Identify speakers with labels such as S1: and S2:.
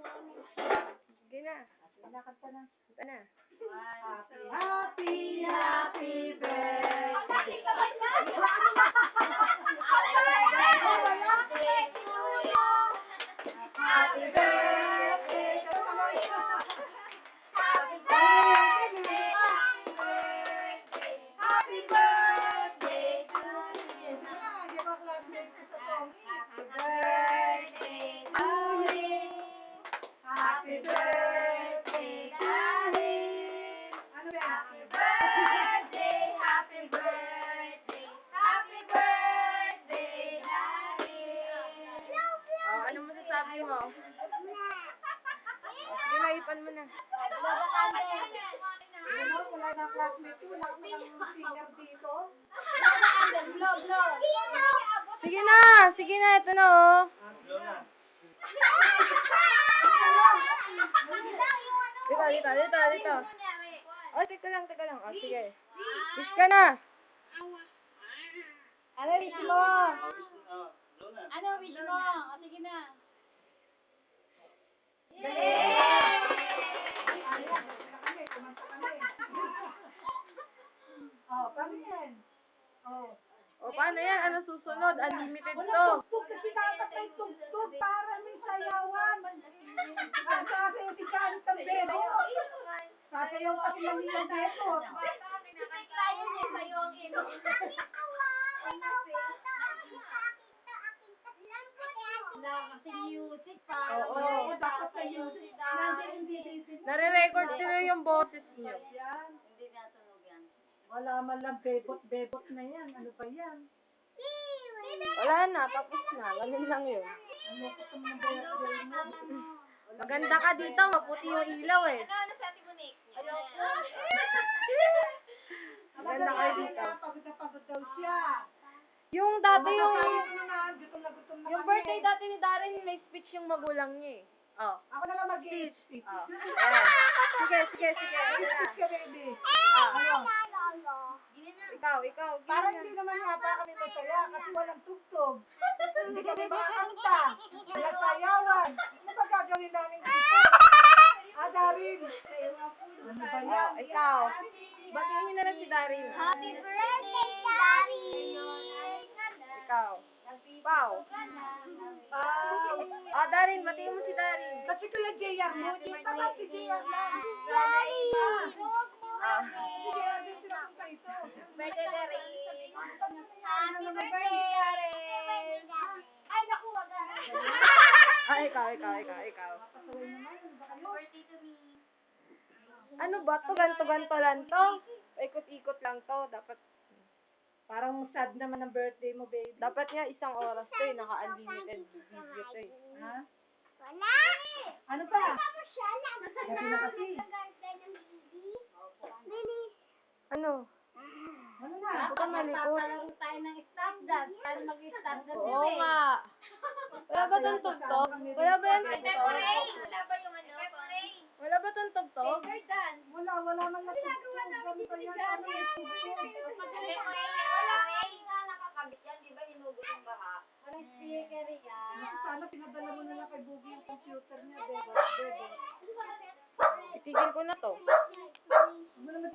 S1: Sige na.
S2: Lakad ka na.
S1: Ito na.
S2: Happy, happy birthday. Happy birthday to you. Happy birthday. Happy birthday to you. Give a classmate sa song. Happy birthday to you. Happy birthday, darling. Ano ba? Happy birthday, happy birthday, happy birthday, darling.
S1: Oh, ano masasabi mo? Sige na, ipan mo na.
S2: Ano, wala na classmate ko, wala pa lang singer dito.
S1: Sige na, ito na oh. Dito. Oh, teka lang. Oh, sige. Wish ka na.
S2: Ano wish mo? Ano wish mo? O, sige na. Oh, paano yan? Oh.
S1: O, paano yan? Ano susunod? Unlimited to.
S2: Walang tugtog kasi dapat may tugtog para may sayawan. At kasi si Karit ang bebo. Sasayaw kasi lang nilang bebo. Kasi music pa. Oo, dapat sa music. Nandiyan yung BBC.
S1: Nare-record sila yung boses niyo.
S2: Yan. Hindi natunog yan. Wala man lang bebot na yan. Ano ba yan?
S1: Wala na, tapos na. Ganun lang yun.
S2: Ano ko sa mga birthday mo?
S1: Maganda ka dito, maputi yung ilaw eh. Maganda kayo dito.
S2: Pagod na pagod daw siya.
S1: Yung dati yung
S2: Gutom na
S1: yung
S2: kami.
S1: birthday dati ni Darren, may speech yung magulang niya eh. Oh.
S2: Ako na lang mag-i-speak.
S1: Oh. Ayan. Sige.
S2: Speak ka, baby.
S1: Ah.
S2: Ano?
S1: Ikaw.
S2: Parang hindi naman yata kami masaya kasi walang tugtog. Hindi kami makakanta. Walang sayawan. Ano ba gagawin namin dito? Darin. Ano ba yan?
S1: Oh, ikaw. Batiin niyo na lang si Darren.
S3: Happy birthday, Daddy!
S1: Ikaw. Pao. Darren, batiin mo si Darren.
S2: Kasi Kuya JR mo, dito ka si JR lang.
S3: Daddy!
S1: Ah.
S2: Si JR din sila kung kaito.
S3: Birthday, Daddy! Happy birthday, Daddy! Ay, naku, wag na.
S1: Ikaw.
S2: Pasaway naman. Baka yun.
S3: Birthday to me.
S1: Ano ba to? Ganto lang to. Ikot-ikot lang to.
S2: Parang sad naman ang birthday mo, baby.
S1: Dapat nga isang oras to eh. Naka-unlimited video to eh.
S2: Ha?
S3: Wala!
S2: Ano pa?
S3: Tapos siya lang.
S2: Gabi na kasi.
S1: Ano?
S2: Ano na?
S1: Huwag kang malikot.
S2: Tatalaro tayo ng stop dance. Tayo mag-stop dance.
S1: Oo nga. Wala ba tong tugtog? Wala ba yung tugtog?
S3: Wala ba yung ano?
S1: Wala ba tong tugtog?
S2: Wala man lang. Ginagawa namin dito ni Johnny.
S3: Walang speaker yan.
S2: Sana pinadala mo na lang kay Boogie yung computer niya. Bebo.
S1: Itigil ko na to.
S2: Ano naman